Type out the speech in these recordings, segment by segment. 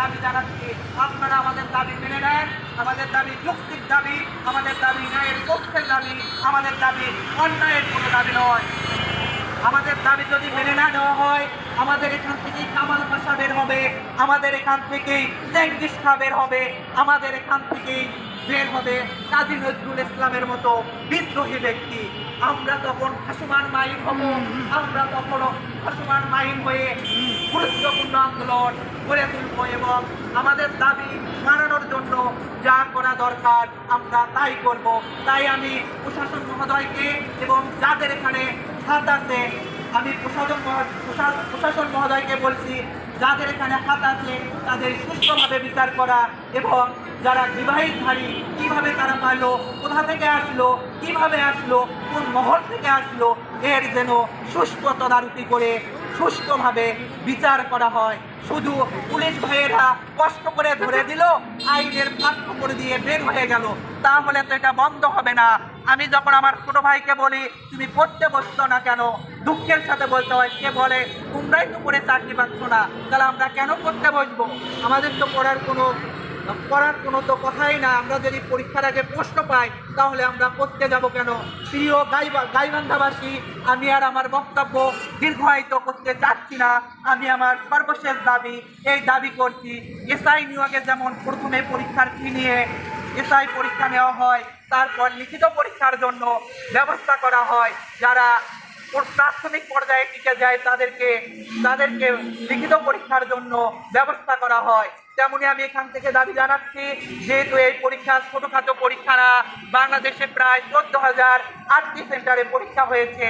দাবি জানাচ্ছি, আপনারা আমাদের দাবি মেনে নেন। আমাদের দাবি যৌক্তিক দাবি, আমাদের দাবি ন্যায়ের পক্ষের দাবি, আমাদের দাবি অন্যায়ের কোনো দাবি নয়। আমাদের দাবি যদি মেনে না নেওয়া হয়, আমাদের এখান থেকেই কামাল পাশা বের হবে, আমাদের এখান থেকেই জেঙ্গিস খান বের হবে, আমাদের এখান থেকেই বের হবে কাজী নজরুল ইসলামের মতো বিদ্রোহী ব্যক্তি। আমরা তখন ভাসমান মাইন হব, আমরা তখনও ভাসমান মাইন হয়ে গুরুত্বপূর্ণ আন্দোলন গড়ে তুলব এবং আমাদের দাবি মানানোর জন্য যা করা দরকার আমরা তাই করব। তাই আমি প্রশাসন মহোদয়কে এবং যাদের এখানে হাত আছে, আমি প্রশাসন মহোদয়কে বলছি, যাদের এখানে হাত আছে তাদের সুষ্ঠুভাবে বিচার করা এবং যারা বিবাহিতধারী কিভাবে তারা পারলো, কোথা থেকে আসলো, কিভাবে আসলো, কোন মহল থেকে আসলো, এর যেন সুষ্ঠু তদারকি করে সুষ্ঠুভাবে বিচার করা হয়। শুধু পুলিশ ভাইয়েরা কষ্ট করে ধরে দিল, আইনের পাঠ্য করে দিয়ে বের হয়ে গেল, তাহলে তো এটা বন্ধ হবে না। আমি যখন আমার ছোট ভাইকে বলি তুমি পড়তে বসতো না কেন, দুঃখের সাথে বলতে হয়, কে বলে তোমরাই তো করে চাকরি পাচ্ছ না, তাহলে আমরা কেন পড়তে বসবো? আমাদের তো পড়ার কোনো তো কথাই না। আমরা যদি পরীক্ষার আগে প্রশ্ন পাই তাহলে আমরা পড়তে যাব কেন? প্রিয় গাইবান্ধাবাসী, আমি আর আমার বক্তব্য দীর্ঘায়িত করতে চাচ্ছি না। আমি আমার সর্বশেষ এই দাবি করছি, এসআই নিয়োগে যেমন প্রথমে পরীক্ষার ফি নিয়ে এসআই পরীক্ষা নেওয়া হয়, তারপর লিখিত পরীক্ষার জন্য ব্যবস্থা করা হয়। যারা প্রাথমিক পর্যায়ে টিকে যায় তাদেরকে লিখিত পরীক্ষার জন্য ব্যবস্থা করা হয়। তেমনি আমি এখান থেকে দাবি জানাচ্ছি, যেহেতু এই পরীক্ষা ছোটোখাটো পরীক্ষা না, বাংলাদেশে প্রায় 14,008টি সেন্টারে পরীক্ষা হয়েছে,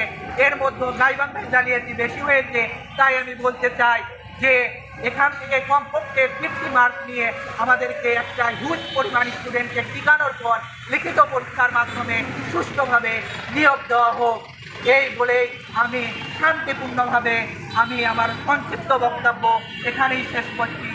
এর মধ্যে গাইবান্ধায় জালিয়াতি বেশি হয়েছে। তাই আমি বলতে চাই যে এখান থেকে কমপক্ষে 50 মার্ক নিয়ে আমাদেরকে একটা হিউজ পরিমাণ স্টুডেন্টকে টিকানোর পর লিখিত পরীক্ষার মাধ্যমে সুষ্ঠুভাবে নিয়োগ দেওয়া হোক। এই বলেই আমি শান্তিপূর্ণভাবে আমার সংক্ষিপ্ত বক্তব্য এখানেই শেষ করছি।